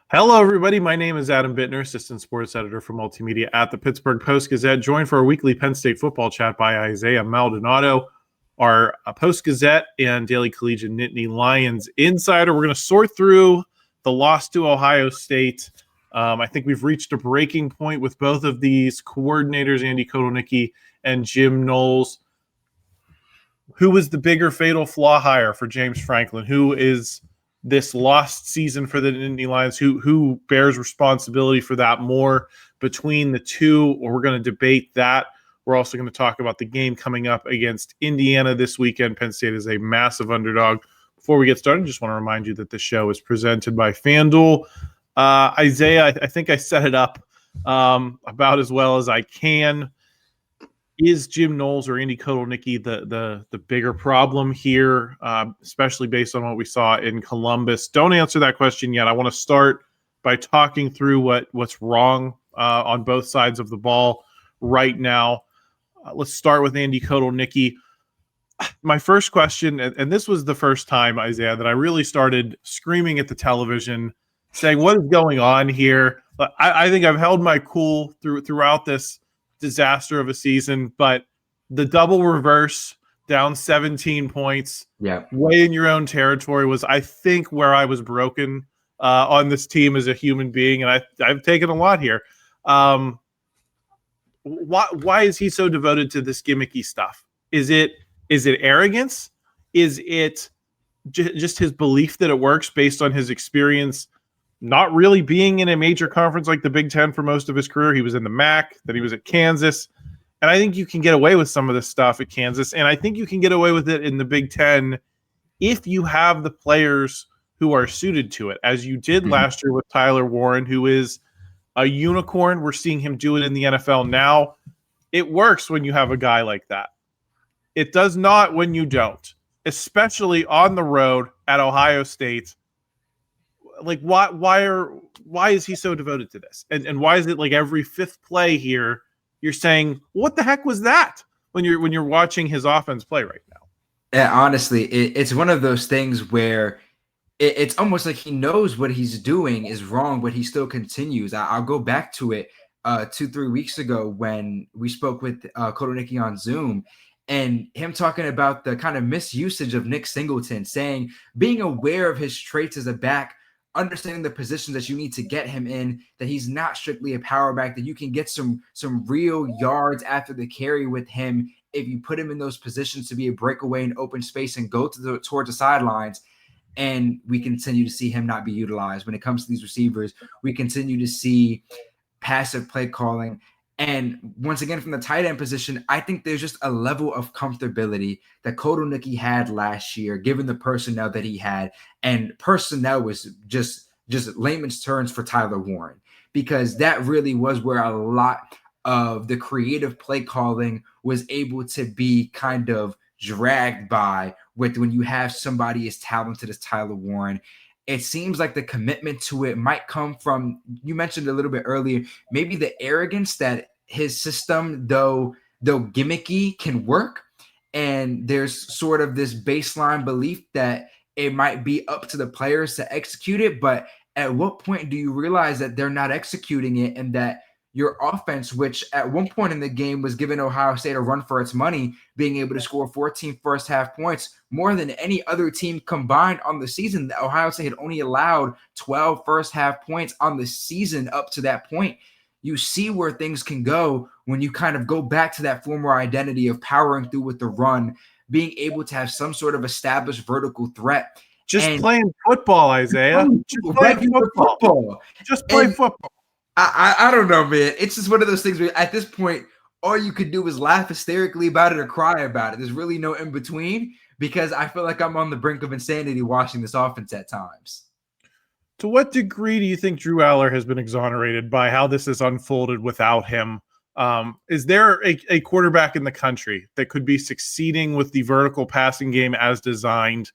Hello, everybody. My name is Adam Bittner, assistant sports editor for multimedia at the Pittsburgh Post-Gazette, joined for our weekly Penn State football chat by Isaiah Maldonado, our Post-Gazette and Daily Collegian Nittany Lions insider. We're going to sort through the loss to Ohio State. I think we've reached a breaking point with both of these coordinators, Andy Kotelnicki and Jim Knowles. Who was the bigger fatal flaw hire for James Franklin? Who is this lost season for the Nittany Lions? Who bears responsibility for that more between the two? Or we're going to debate that. We're also going to talk about the game coming up against Indiana this weekend. Penn State is a massive underdog. Before we get started, I just want to remind you that the show is presented by FanDuel. Isaiah, I think I set it up about as well as I can. Is Jim Knowles or Andy Kotelnicki the bigger problem here, especially based on what we saw in Columbus? Don't answer that question yet. I want to start by talking through what's wrong on both sides of the ball right now. Let's start with Andy Kotelnicki. My first question, and this was the first time, Isaiah, that I really started screaming at the television, saying, what is going on here? I think I've held my cool throughout this disaster of a season, but the double reverse down 17 points, way in your own territory, was, I think, where I was broken on this team as a human being, and I've taken a lot here. Why is he so devoted to this gimmicky stuff? Is it arrogance? Is it just his belief that it works based on his experience not really being in a major conference like the Big Ten for most of his career? He was in the MAC, then he was at Kansas. And I think you can get away with some of this stuff at Kansas. And I think you can get away with it in the Big Ten if you have the players who are suited to it, as you did last year with Tyler Warren, who is a unicorn. We're seeing him do it in the NFL now. It works when you have a guy like that. It does not when you don't, especially on the road at Ohio State. Like, why is he so devoted to this? And why is it like every fifth play here you're saying, what the heck was that, when you're watching his offense play right now? Yeah, honestly, it's one of those things where it's almost like he knows what he's doing is wrong, but he still continues. I'll go back to it 2-3 weeks ago when we spoke with Kotelnicki on Zoom, and him talking about the kind of misusage of Nick Singleton, saying being aware of his traits as a back, understanding the positions that you need to get him in, that he's not strictly a power back, that you can get some real yards after the carry with him if you put him in those positions to be a breakaway in open space and go towards the sidelines. And we continue to see him not be utilized. When it comes to these receivers, we continue to see passive play calling. And once again, from the tight end position, I think there's just a level of comfortability that Kotelnicki had last year, given the personnel that he had. And personnel was just layman's terms for Tyler Warren, because that really was where a lot of the creative play calling was able to be kind of dragged by, with when you have somebody as talented as Tyler Warren. It seems like the commitment to it might come from, you mentioned a little bit earlier, maybe the arrogance that his system, though gimmicky, can work. And there's sort of this baseline belief that it might be up to the players to execute it. But at what point do you realize that they're not executing it, and that your offense, which at one point in the game was giving Ohio State a run for its money, being able to score 14 first half points, more than any other team combined on the season? Ohio State had only allowed 12 first half points on the season up to that point. You see where things can go when you kind of go back to that former identity of powering through with the run, being able to have some sort of established vertical threat. Just playing football, Isaiah. Just playing football. Just play football. I don't know, man. It's just one of those things where at this point, all you could do is laugh hysterically about it or cry about it. There's really no in between, because I feel like I'm on the brink of insanity watching this offense at times. To what degree do you think Drew Allar has been exonerated by how this has unfolded without him? Is there a quarterback in the country that could be succeeding with the vertical passing game as designed?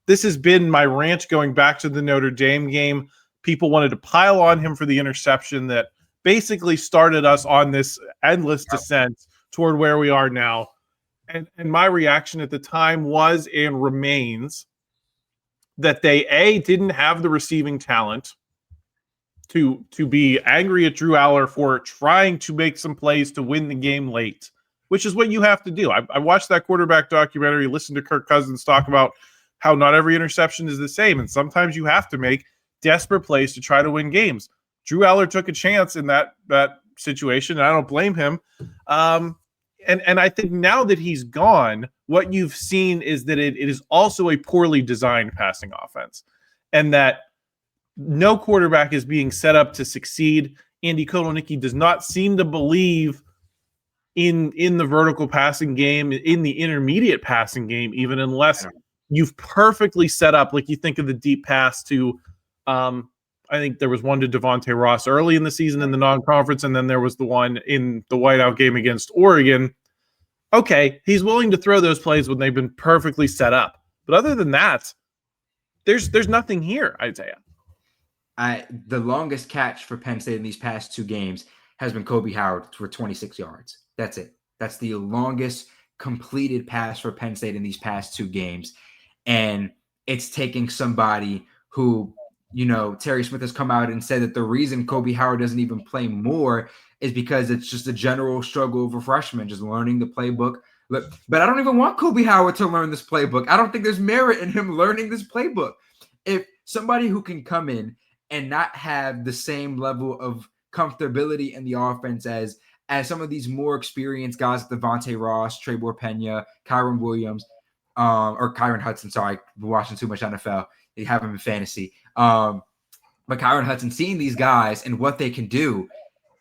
This has been my rant going back to the Notre Dame game. People wanted to pile on him for the interception that basically started us on this endless descent toward where we are now. And my reaction at the time was, and remains, that they, A, didn't have the receiving talent to be angry at Drew Allar for trying to make some plays to win the game late, which is what you have to do. I watched that quarterback documentary, listened to Kirk Cousins talk about how not every interception is the same, and sometimes you have to make desperate plays to try to win games. Drew Allar took a chance in that situation, and I don't blame him. And I think now that he's gone, what you've seen is that it is also a poorly designed passing offense, and that no quarterback is being set up to succeed. Andy Kotelnicki does not seem to believe in the vertical passing game, in the intermediate passing game, even unless you've perfectly set up, like you think of the deep pass to, I think there was one to Devontae Ross early in the season in the non-conference, and then there was the one in the whiteout game against Oregon. Okay, he's willing to throw those plays when they've been perfectly set up. But other than that, there's nothing here, Isaiah. The longest catch for Penn State in these past two games has been Kobe Howard for 26 yards. That's it. That's the longest completed pass for Penn State in these past two games. And it's taking somebody who, Terry Smith has come out and said that the reason Kobe Howard doesn't even play more is because it's just a general struggle of a freshman, just learning the playbook. But I don't even want Kobe Howard to learn this playbook. I don't think there's merit in him learning this playbook. If somebody who can come in and not have the same level of comfortability in the offense as some of these more experienced guys, Devontae Ross, Trebor Pena, Kyron Williams, or Kyron Hudson. Sorry, we're watching too much NFL. They have him in fantasy. But Kyron Hudson, seeing these guys and what they can do,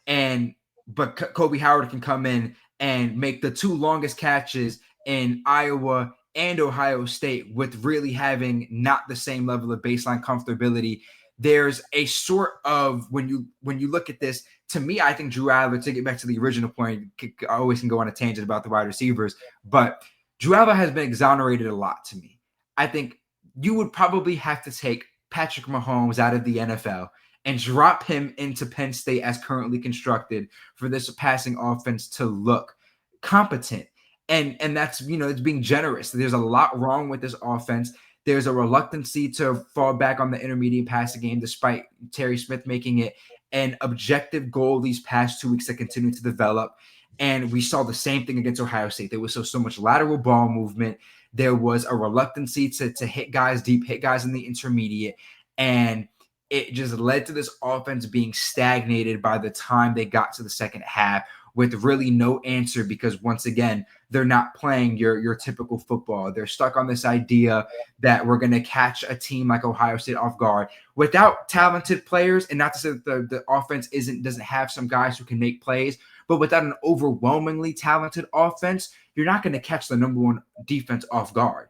but Kobe Howard can come in and make the two longest catches in Iowa and Ohio State with really having not the same level of baseline comfortability. There's a sort of, when you look at this, to me, I think Drew Allar, to get back to the original point, I always can go on a tangent about the wide receivers, but Drew Allar has been exonerated a lot to me. I think you would probably have to take Patrick Mahomes out of the NFL and drop him into Penn State as currently constructed for this passing offense to look competent. And that's, it's being generous. There's a lot wrong with this offense. There's a reluctancy to fall back on the intermediate passing game, despite Terry Smith making it an objective goal these past 2 weeks to continue to develop. And we saw the same thing against Ohio State. There was so much lateral ball movement. There was a reluctancy to hit guys deep, hit guys in the intermediate. And it just led to this offense being stagnated by the time they got to the second half, with really no answer, because once again, they're not playing your typical football. They're stuck on this idea that we're going to catch a team like Ohio State off guard without talented players. And not to say that the offense doesn't have some guys who can make plays, but without an overwhelmingly talented offense, you're not going to catch the number one defense off guard.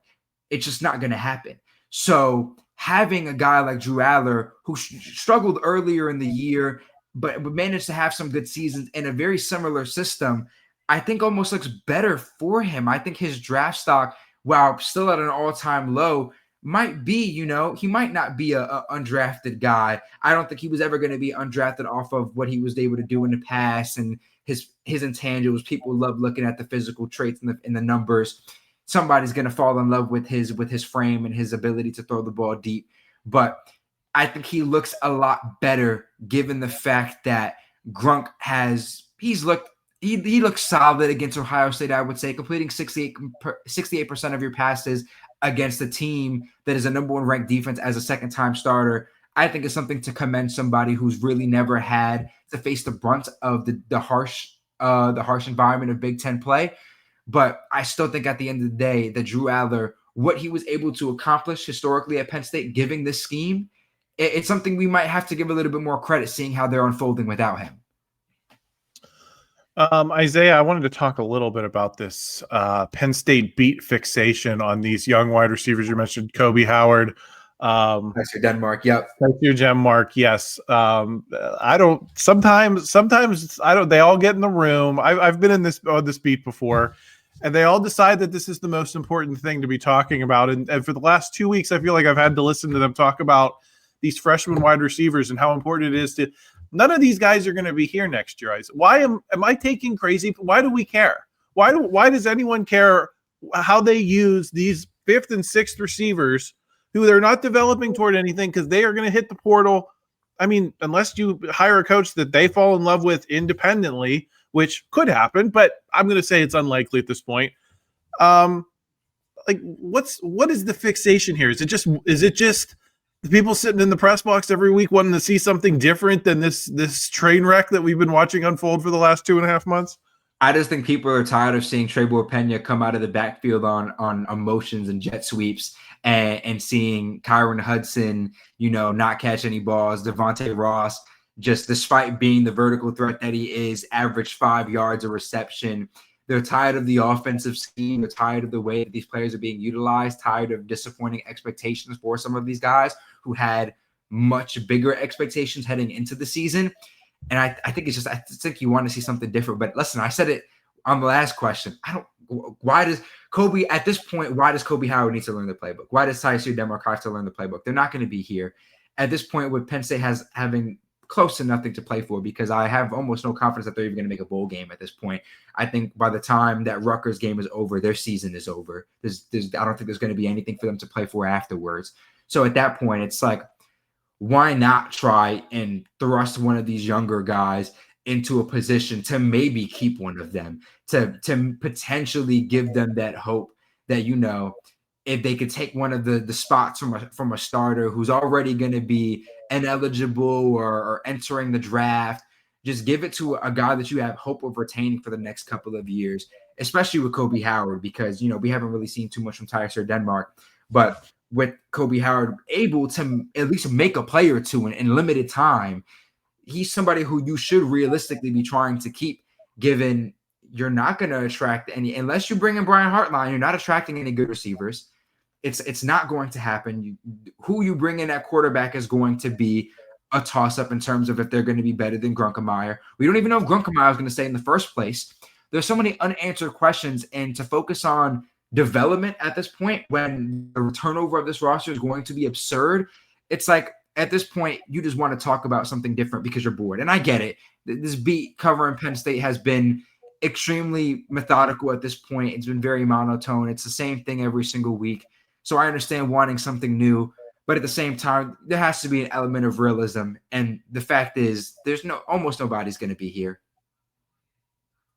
It's just not going to happen. So having a guy like Drew Allar, who struggled earlier in the year, but managed to have some good seasons in a very similar system, I think almost looks better for him. I think his draft stock, while still at an all-time low, might be, he might not be a undrafted guy. I don't think he was ever going to be undrafted off of what he was able to do in the past and his intangibles. People love looking at the physical traits and the numbers. Somebody's going to fall in love with his frame and his ability to throw the ball deep. But I think he looks a lot better given the fact that Grunk he looks solid against Ohio State, I would say, completing 68% of your passes against a team that is a number one ranked defense as a second-time starter. I think it's something to commend somebody who's really never had to face the brunt of the harsh environment of Big Ten play. But I still think at the end of the day that Drew Allar, what he was able to accomplish historically at Penn State, giving this scheme, it's something we might have to give a little bit more credit, seeing how they're unfolding without him. Isaiah, I wanted to talk a little bit about this Penn State beat fixation on these young wide receivers. You mentioned Kobe Howard. That's your Denmark. Yep. That's your Denmark. Yes. Sometimes they all get in the room. I've been in this beat before, and they all decide that this is the most important thing to be talking about. And for the last 2 weeks, I feel like I've had to listen to them talk about these freshman wide receivers and how important it is to. None of these guys are going to be here next year. Why am I taking crazy? Why do we care? Why does anyone care how they use these 5th and 6th receivers who they're not developing toward anything, because they are going to hit the portal I mean, unless you hire a coach that they fall in love with independently, which could happen, but I'm going to say it's unlikely at this point. Like, what is the fixation here? Is it just the people sitting in the press box every week wanting to see something different than this train wreck that we've been watching unfold for the last 2.5 months? I just think people are tired of seeing Trebor Pena come out of the backfield on emotions and jet sweeps and seeing Kyron Hudson, not catch any balls. Devontae Ross, just despite being the vertical threat that he is, averaged 5 yards a reception. They're tired of the offensive scheme. They're tired of the way that these players are being utilized, tired of disappointing expectations for some of these guys who had much bigger expectations heading into the season. And I think I think you want to see something different. But listen, I said it on the last question. Why does Kobe Howard need to learn the playbook? Why does Tyson Denmark have to learn the playbook? They're not going to be here. At this point, with Penn State having close to nothing to play for, because I have almost no confidence that they're even going to make a bowl game at this point. I think by the time that Rutgers game is over, their season is over. I don't think there's going to be anything for them to play for afterwards. So at that point, it's like, why not try and thrust one of these younger guys into a position to maybe keep one of them, to potentially give them that hope that, if they could take one of the spots from a starter who's already going to be ineligible or entering the draft, just give it to a guy that you have hope of retaining for the next couple of years, especially with Kobe Howard, because, we haven't really seen too much from Tyson Denmark, but with Kobe Howard able to at least make a play or two in limited time, he's somebody who you should realistically be trying to keep, given you're not going to attract any, unless you bring in Brian Hartline, you're not attracting any good receivers. It's not going to happen. Who you bring in at quarterback is going to be a toss-up in terms of if they're going to be better than Grunkemeyer. We don't even know if Grunkemeyer is going to stay in the first place. There's so many unanswered questions, and to focus on development at this point when the turnover of this roster is going to be absurd, it's like at this point you just want to talk about something different because you're bored. And I get it. This beat covering Penn State has been extremely methodical at this point. It's been very monotone. It's the same thing every single week. So I understand wanting something new, but at the same time, there has to be an element of realism. And the fact is, almost nobody's going to be here.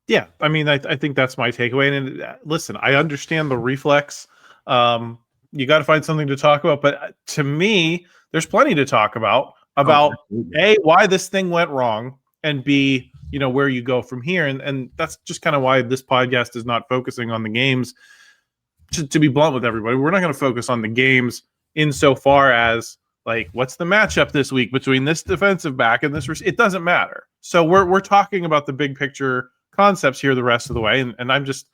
Yeah, I mean, I think that's my takeaway. And listen, I understand the reflex. You got to find something to talk about. But to me, there's plenty to talk about A, why this thing went wrong, and B, where you go from here. And that's just kind of why this podcast is not focusing on the games. To be blunt with everybody, we're not going to focus on the games insofar as, like, what's the matchup this week between this defensive back and this. It doesn't matter. So we're talking about the big picture concepts here the rest of the way, and I'm just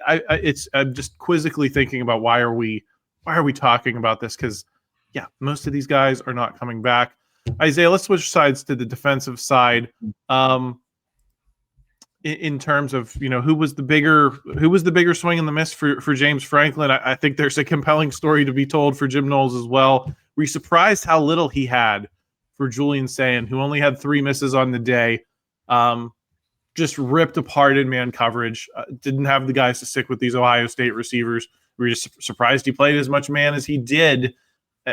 I'm just quizzically thinking about why are we talking about this, because most of these guys are not coming back. Isaiah, let's switch sides to the defensive side. In terms of who was the bigger swing and the miss for James Franklin, I think there's a compelling story to be told for Jim Knowles as well. Were you surprised how little he had for Julian Sayin, who only had 3 misses on the day? Just ripped apart in man coverage. Didn't have the guys to stick with these Ohio State receivers. We were just surprised he played as much man as he did,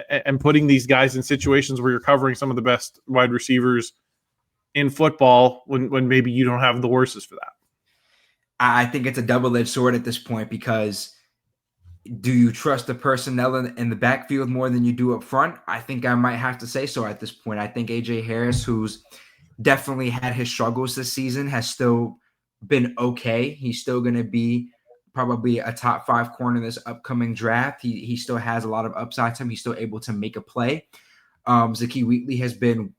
and putting these guys in situations where you're covering some of the best wide receivers in football when maybe you don't have the horses for that. I think it's a double-edged sword at this point, because do you trust the personnel in the backfield more than you do up front? I think I might have to say so at this point. I think A.J. Harris, who's definitely had his struggles this season, has still been okay. He's still going to be probably a top 5 corner in this upcoming draft. He still has a lot of upside to him. He's still able to make a play. Zakee Wheatley has been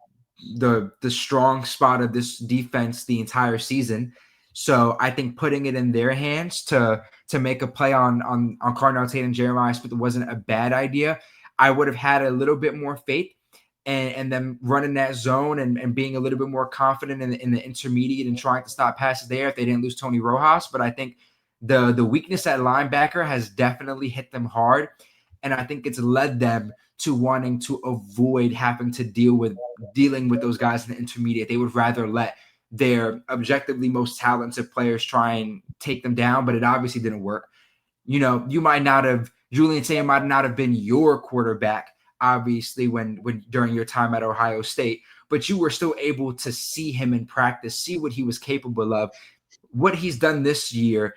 the strong spot of this defense the entire season. So I think putting it in their hands to make a play on Cardinal Tate and Jeremiah Smith wasn't a bad idea. I would have had a little bit more faith and them running that zone and being a little bit more confident in the intermediate and trying to stop passes there if they didn't lose Tony Rojas. But I think the weakness at linebacker has definitely hit them hard. And I think it's led them to wanting to avoid having to dealing with those guys in the intermediate. They would rather let their objectively most talented players try and take them down, but it obviously didn't work. Julian Sayin might not have been your quarterback obviously, when during your time at Ohio State, but you were still able to see him in practice, see what he was capable of, what he's done this year.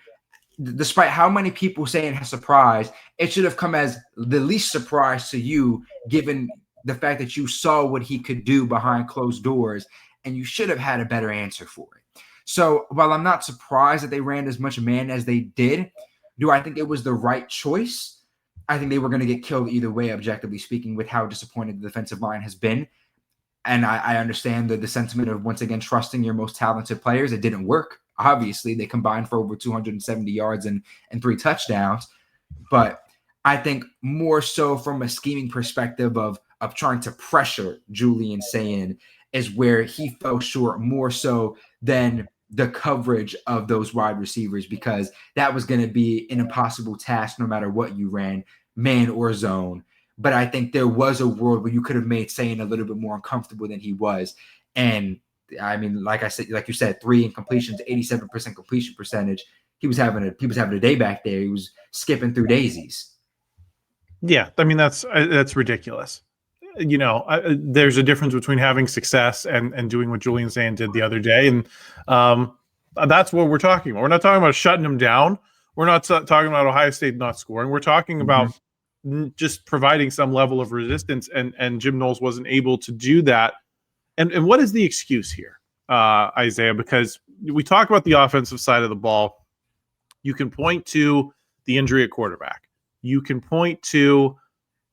Despite how many people saying has surprised, it should have come as the least surprise to you, given the fact that you saw what he could do behind closed doors, and you should have had a better answer for it. So while I'm not surprised that they ran as much man as they did, do I think it was the right choice? I think they were going to get killed either way, objectively speaking, with how disappointed the defensive line has been. And I understand the sentiment of, once again, trusting your most talented players. It didn't work. Obviously, they combined for over 270 yards and 3 touchdowns. But I think more so from a scheming perspective of trying to pressure Julian Sayin is where he fell short, more so than the coverage of those wide receivers, because that was going to be an impossible task no matter what you ran, man or zone. But I think there was a world where you could have made Sayin a little bit more uncomfortable than he was. And I mean, like you said, 3 incompletions, 87% completion percentage. He was having a day back there. He was skipping through daisies. Yeah, I mean that's ridiculous. There's a difference between having success and doing what Julian Sayin did the other day, and that's what we're talking about. We're not talking about shutting him down. We're not talking about Ohio State not scoring. We're talking about just providing some level of resistance, and Jim Knowles wasn't able to do that. And what is the excuse here, Isaiah? Because we talk about the offensive side of the ball. You can point to the injury at quarterback. You can point to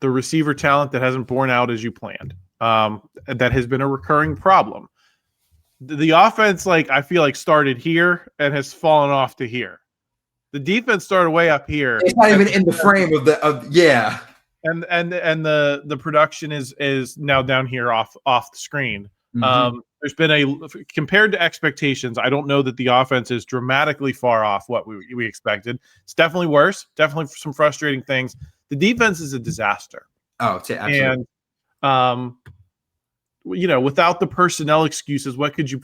the receiver talent that hasn't borne out as you planned. That has been a recurring problem. The offense, I feel like, started here and has fallen off to here. The defense started way up here. It's not even in the frame of yeah. And the production is now down here off the screen. There's been compared to expectations, I don't know that the offense is dramatically far off what we expected. It's definitely worse. Definitely some frustrating things. The defense is a disaster. Oh, absolutely. And without the personnel excuses, what could you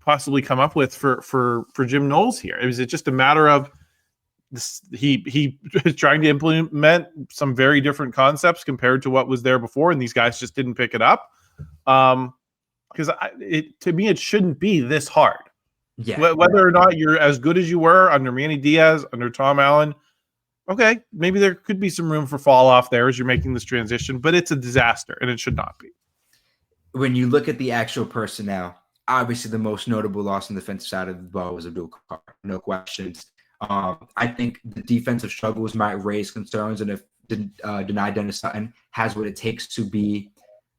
possibly come up with for Jim Knowles here? Is it just a matter of this, he is trying to implement some very different concepts compared to what was there before, and these guys just didn't pick it up? Because to me, it shouldn't be this hard. Yeah. Whether or not you're as good as you were under Manny Diaz, under Tom Allen, okay, maybe there could be some room for fall off there as you're making this transition, but it's a disaster, and it should not be. When you look at the actual personnel, obviously the most notable loss on the defensive side of the ball was Abdul Carr, no questions. I think the defensive struggles might raise concerns, and if Dani Dennis-Sutton has what it takes to be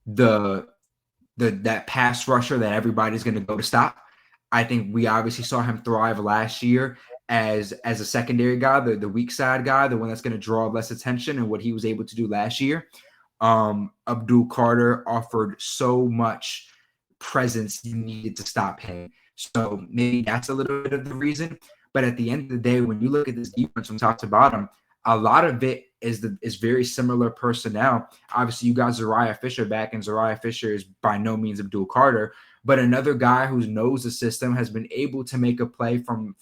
that pass rusher that everybody's going to go to stop. I think we obviously saw him thrive last year as a secondary guy, the weak side guy, the one that's going to draw less attention, and what he was able to do last year. Abdul Carter offered so much presence you needed to stop him. So maybe that's a little bit of the reason. But at the end of the day, when you look at this defense from top to bottom, a lot of it is very similar personnel. Obviously, you got Zuriah Fisher back, and Zuriah Fisher is by no means Abdul Carter, but another guy who knows the system, has been able to make a play from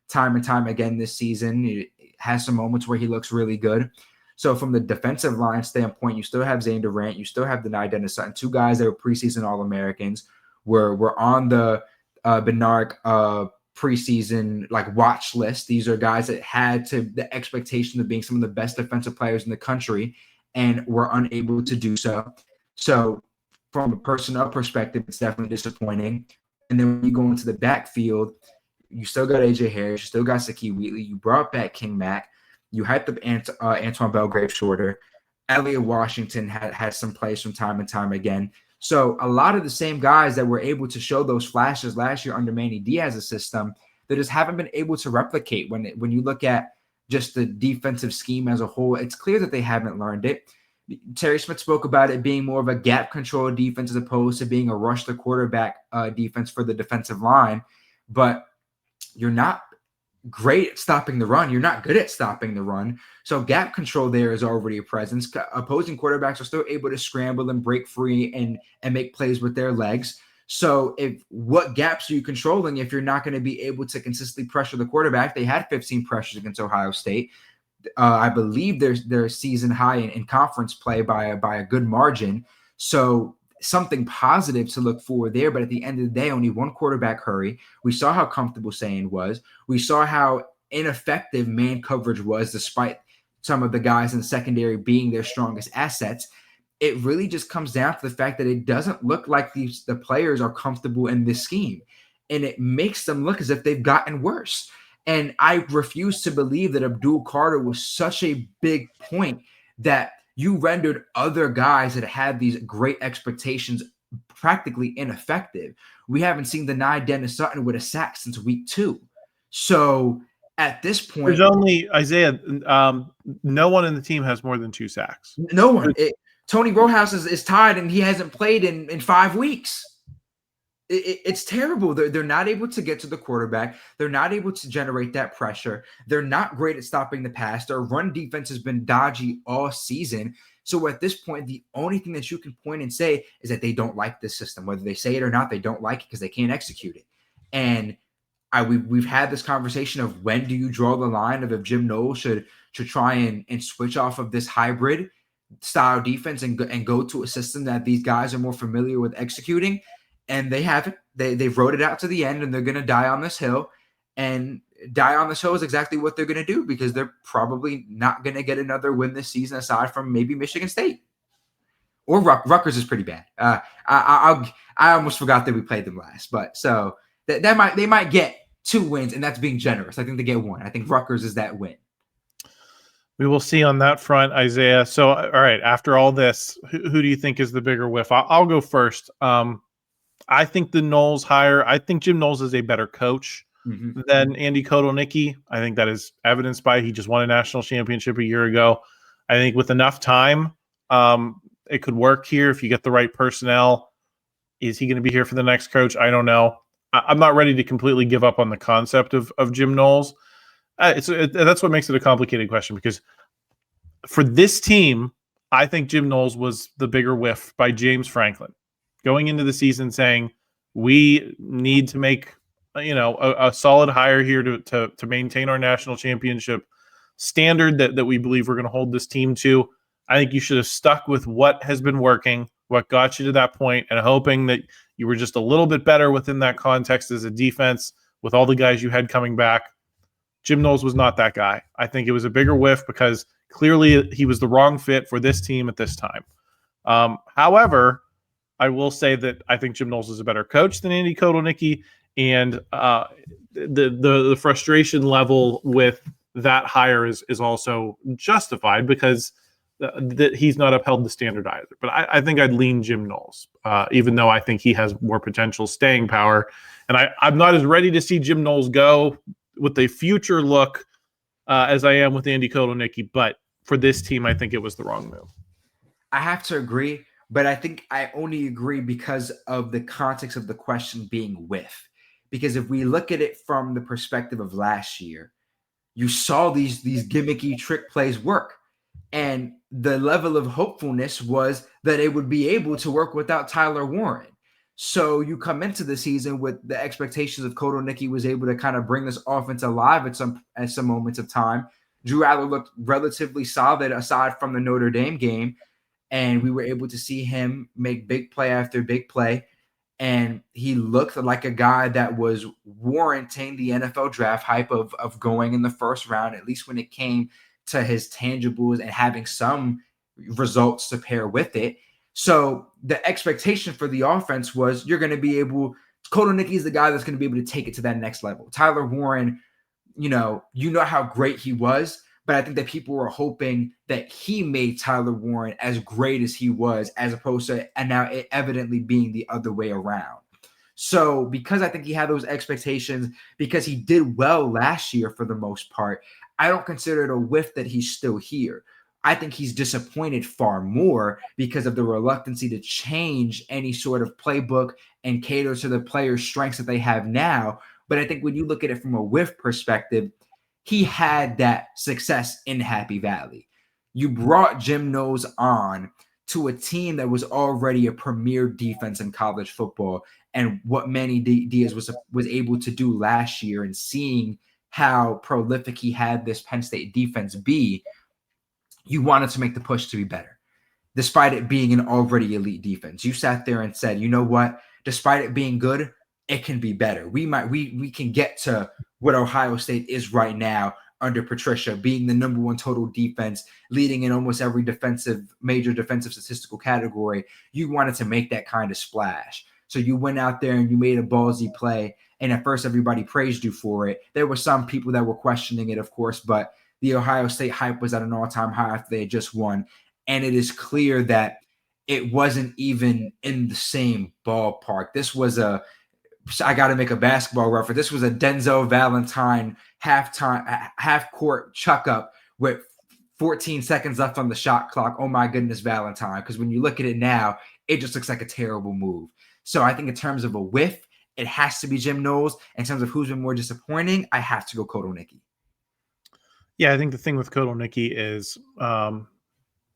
time and time again this season. It has some moments where he looks really good. So from the defensive line standpoint, you still have Zane Durant, you still have Dani Dennis-Sutton, 2 guys that were preseason All-Americans, were on the Bednarik preseason watch list. These are guys that had the expectation of being some of the best defensive players in the country and were unable to do so. So from a personnel perspective, it's definitely disappointing. And then when you go into the backfield, you still got AJ Harris, you still got Saki Wheatley, you brought back King Mack, you hyped up Antoine Belgrave shorter. Elliot Washington had some plays from time and time again. So a lot of the same guys that were able to show those flashes last year under Manny Diaz's system, that just haven't been able to replicate. When you look at just the defensive scheme as a whole, it's clear that they haven't learned it. Terry Smith spoke about it being more of a gap control defense as opposed to being a rush the quarterback defense for the defensive line. But you're not great at stopping the run. You're not good at stopping the run. So gap control there is already a presence. Opposing quarterbacks are still able to scramble and break free and make plays with their legs. So what gaps are you controlling if you're not going to be able to consistently pressure the quarterback? They had 15 pressures against Ohio State. I believe their season high in conference play by a good margin. So something positive to look for there. But at the end of the day, only one quarterback hurry. We saw how comfortable Sayin was. We saw how ineffective man coverage was, despite some of the guys in the secondary being their strongest assets. It really just comes down to the fact that it doesn't look like the players are comfortable in this scheme. And it makes them look as if they've gotten worse. And I refuse to believe that Abdul Carter was such a big point that you rendered other guys that had these great expectations practically ineffective. We haven't seen Dani Dennis-Sutton with a sack since week 2. So at this point, there's only Isaiah. No one in the team has more than 2 sacks. No one. Tony Rojas is tied, and he hasn't played in 5 weeks. It's terrible. They're not able to get to the quarterback. They're not able to generate that pressure. They're not great at stopping the pass. Their run defense has been dodgy all season. So at this point, the only thing that you can point and say is that they don't like this system. Whether they say it or not, they don't like it because they can't execute it. And we've had this conversation of when do you draw the line of if Jim Knowles should try and switch off of this hybrid style defense and go to a system that these guys are more familiar with executing. And they haven't. They've rode it out to the end, and they're going to die on this hill. And die on this hill is exactly what they're going to do, because they're probably not going to get another win this season aside from maybe Michigan State. Or Rutgers is pretty bad. I almost forgot that we played them last. But so they might get 2 wins, and that's being generous. I think they get 1. I think Rutgers is that win. We will see on that front, Isaiah. So, all right, after all this, who do you think is the bigger whiff? I'll go first. I think the Knowles hire, I think Jim Knowles is a better coach than Andy Kotelnicki. I think that is evidenced by he just won a national championship a year ago. I think with enough time, it could work here if you get the right personnel. Is he going to be here for the next coach? I don't know. I'm not ready to completely give up on the concept of Jim Knowles. That's what makes it a complicated question, because for this team, I think Jim Knowles was the bigger whiff by James Franklin. Going into the season saying we need to make a solid hire here to maintain our national championship standard that we believe we're going to hold this team to. I think you should have stuck with what has been working, what got you to that point, and hoping that you were just a little bit better within that context as a defense with all the guys you had coming back. Jim Knowles was not that guy. I think it was a bigger whiff because clearly he was the wrong fit for this team at this time. However, I will say that I think Jim Knowles is a better coach than Andy Kotelnicki, and the frustration level with that hire is also justified because that he's not upheld the standard either. But I think I'd lean Jim Knowles, even though I think he has more potential staying power. And I'm not as ready to see Jim Knowles go with a future look as I am with Andy Kotelnicki. But for this team, I think it was the wrong move. I have to agree. But I think I only agree because of the context of the question being whiff. Because if we look at it from the perspective of last year, you saw these gimmicky trick plays work. And the level of hopefulness was that it would be able to work without Tyler Warren. So you come into the season with the expectations of Kotelnicki was able to kind of bring this offense alive at some moments of time. Drew Allar looked relatively solid aside from the Notre Dame game. And we were able to see him make big play after big play. And he looked like a guy that was warranting the NFL draft hype of going in the first round, at least when it came to his tangibles and having some results to pair with it. So the expectation for the offense was you're going to be able – Kotelnicki is the guy that's going to be able to take it to that next level. Tyler Warren, you know how great he was. But I think that people were hoping that he made Tyler Warren as great as he was, as opposed to and now it evidently being the other way around. So because I think he had those expectations, because he did well last year for the most part, I don't consider it a whiff that he's still here. I think he's disappointed far more because of the reluctancy to change any sort of playbook and cater to the players' strengths that they have now. But I think when you look at it from a whiff perspective, he had that success in Happy Valley. You brought Jim Knowles on to a team that was already a premier defense in college football, and what Manny Diaz was able to do last year, and seeing how prolific he had this Penn State defense be, you wanted to make the push to be better. Despite it being an already elite defense, you sat there and said, you know what? Despite it being good, it can be better. We can get to what Ohio State is right now under Patricia, being the number one total defense, leading in almost every major defensive statistical category. You wanted to make that kind of splash. So you went out there and you made a ballsy play. And at first, everybody praised you for it. There were some people that were questioning it, of course, but the Ohio State hype was at an all-time high after they had just won. And it is clear that it wasn't even in the same ballpark. This was I got to make a basketball reference. This was a Denzel Valentine half-court chuck-up with 14 seconds left on the shot clock. Oh, my goodness, Valentine. Because when you look at it now, it just looks like a terrible move. So I think in terms of a whiff, it has to be Jim Knowles. In terms of who's been more disappointing, I have to go Kotelnicki. Yeah, I think the thing with Kotelnicki is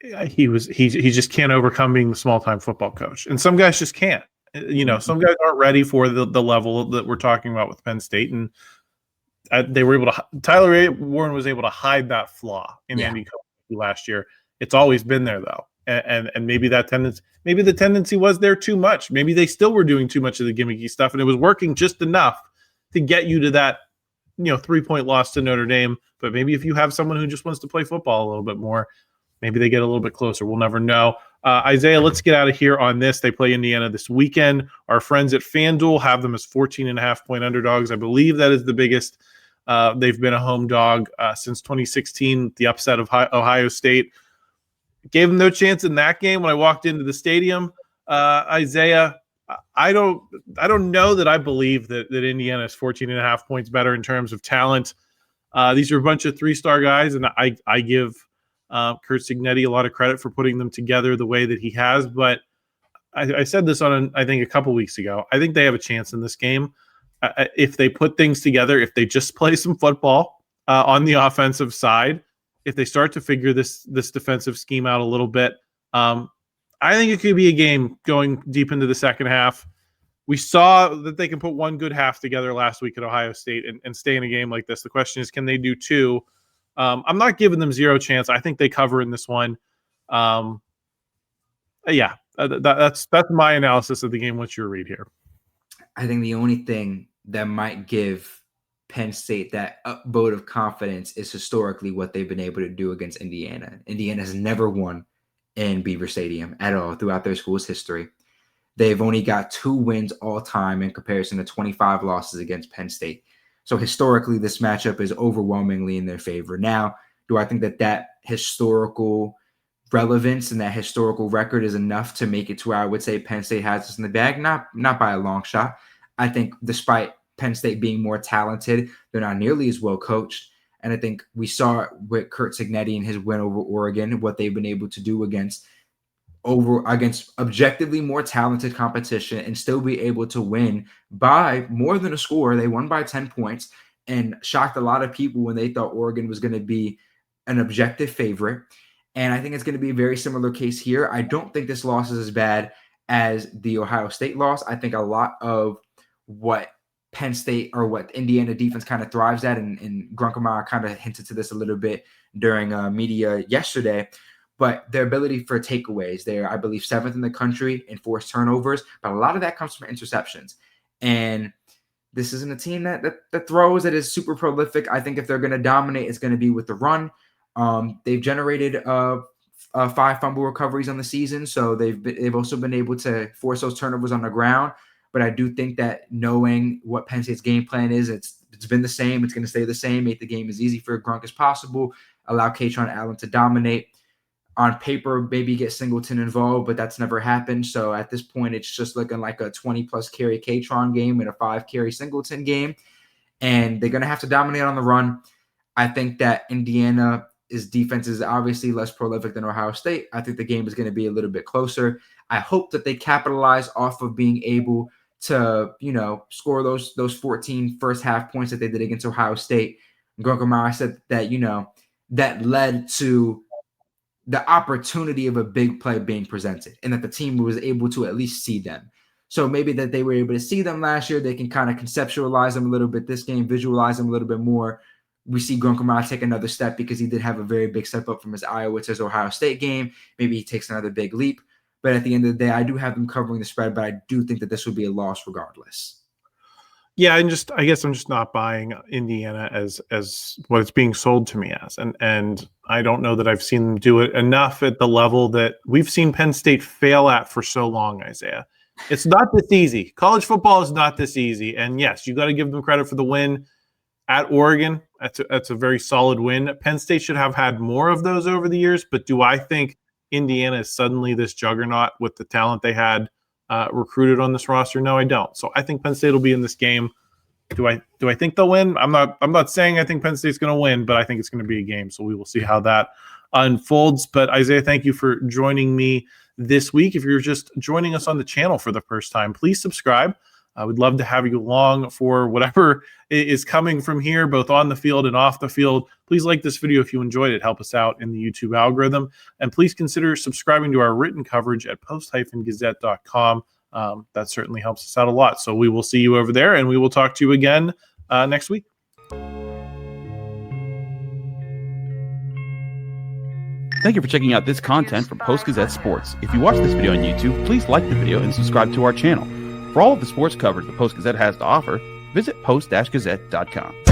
he just can't overcome being the small-time football coach. And some guys just can't. Some guys aren't ready for the level that we're talking about with Penn State. And they were able to – Tyler Warren was able to hide that flaw in Andy Kotelnicki last year. It's always been there, though. And maybe the tendency was there too much. Maybe they still were doing too much of the gimmicky stuff, and it was working just enough to get you to that, 3-point loss to Notre Dame. But maybe if you have someone who just wants to play football a little bit more, maybe they get a little bit closer. We'll never know. Isaiah, let's get out of here on this. They play Indiana this weekend. Our friends at FanDuel have them as 14.5-point underdogs. I believe that is the biggest. They've been a home dog since 2016, the upset of Ohio State. Gave them no chance in that game when I walked into the stadium. Isaiah, I don't know that I believe that Indiana is 14.5 points better in terms of talent. These are a bunch of 3-star guys, and I give Curt Cignetti a lot of credit for putting them together the way that he has. But I said this on, I think, a couple weeks ago. I think they have a chance in this game. If they put things together, if they just play some football on the offensive side, if they start to figure this defensive scheme out a little bit, I think it could be a game going deep into the second half. We saw that they can put one good half together last week at Ohio State and stay in a game like this. The question is, can they do two? I'm not giving them zero chance. I think they cover in this one. That's my analysis of the game. What's your read here? I think the only thing that might give Penn State that vote of confidence is historically what they've been able to do against Indiana. Indiana has never won in Beaver Stadium at all throughout their school's history. They've only got 2 wins all time in comparison to 25 losses against Penn State. So historically, this matchup is overwhelmingly in their favor. Now, do I think that historical relevance and that historical record is enough to make it to where I would say Penn State has this in the bag? Not by a long shot. I think despite Penn State being more talented, they're not nearly as well coached. And I think we saw with Curt Cignetti and his win over Oregon, what they've been able to do against objectively more talented competition and still be able to win by more than a score. They won by 10 points and shocked a lot of people when they thought Oregon was going to be an objective favorite. And I think it's going to be a very similar case here. I don't think this loss is as bad as the Ohio State loss. I think a lot of what Penn State or what Indiana defense kind of thrives at, and Grunkemeyer kind of hinted to this a little bit during media yesterday, but their ability for takeaways. They're, I believe, 7th in the country in forced turnovers, but a lot of that comes from interceptions. And this isn't a team that throws, that is super prolific. I think if they're going to dominate, it's going to be with the run. They've generated 5 fumble recoveries on the season, so they've also been able to force those turnovers on the ground. But I do think that knowing what Penn State's game plan is, it's been the same. It's going to stay the same. Make the game as easy for Grunk as possible. Allow Kyron Allen to dominate. On paper, maybe get Singleton involved, but that's never happened. So at this point, it's just looking like a 20-plus carry Kyron game and a 5-carry Singleton game. And they're going to have to dominate on the run. I think that Indiana's defense is obviously less prolific than Ohio State. I think the game is going to be a little bit closer. I hope that they capitalize off of being able to, score those 14 first half points that they did against Ohio State. Grunkemeyer said that, that led to the opportunity of a big play being presented and that the team was able to at least see them. So maybe that they were able to see them last year. They can kind of conceptualize them a little bit this game, visualize them a little bit more. We see Grunkemeyer take another step because he did have a very big step up from his Iowa to his Ohio State game. Maybe he takes another big leap. But at the end of the day, I do have them covering the spread, but I do think that this would be a loss regardless. Yeah, I guess I'm just not buying Indiana as what it's being sold to me as. And I don't know that I've seen them do it enough at the level that we've seen Penn State fail at for so long, Isaiah. It's not this easy. College football is not this easy. And yes, you got to give them credit for the win at Oregon. That's a very solid win. Penn State should have had more of those over the years, but do I think Indiana is suddenly this juggernaut with the talent they had recruited on this roster? No, I don't. So I think Penn State will be in this game. Do I think they'll win? I'm not saying I think Penn State's going to win, but I think it's going to be a game. So we will see how that unfolds. But Isaiah, thank you for joining me this week. If you're just joining us on the channel for the first time, please subscribe. I would love to have you along for whatever is coming from here, both on the field and off the field. Please like this video if you enjoyed it. Help us out in the YouTube algorithm. And please consider subscribing to our written coverage at post-gazette.com. That certainly helps us out a lot. So we will see you over there, and we will talk to you again next week. Thank you for checking out this content from Post-Gazette Sports. If you watch this video on YouTube, please like the video and subscribe to our channel. For all of the sports coverage the Post-Gazette has to offer, visit post-gazette.com.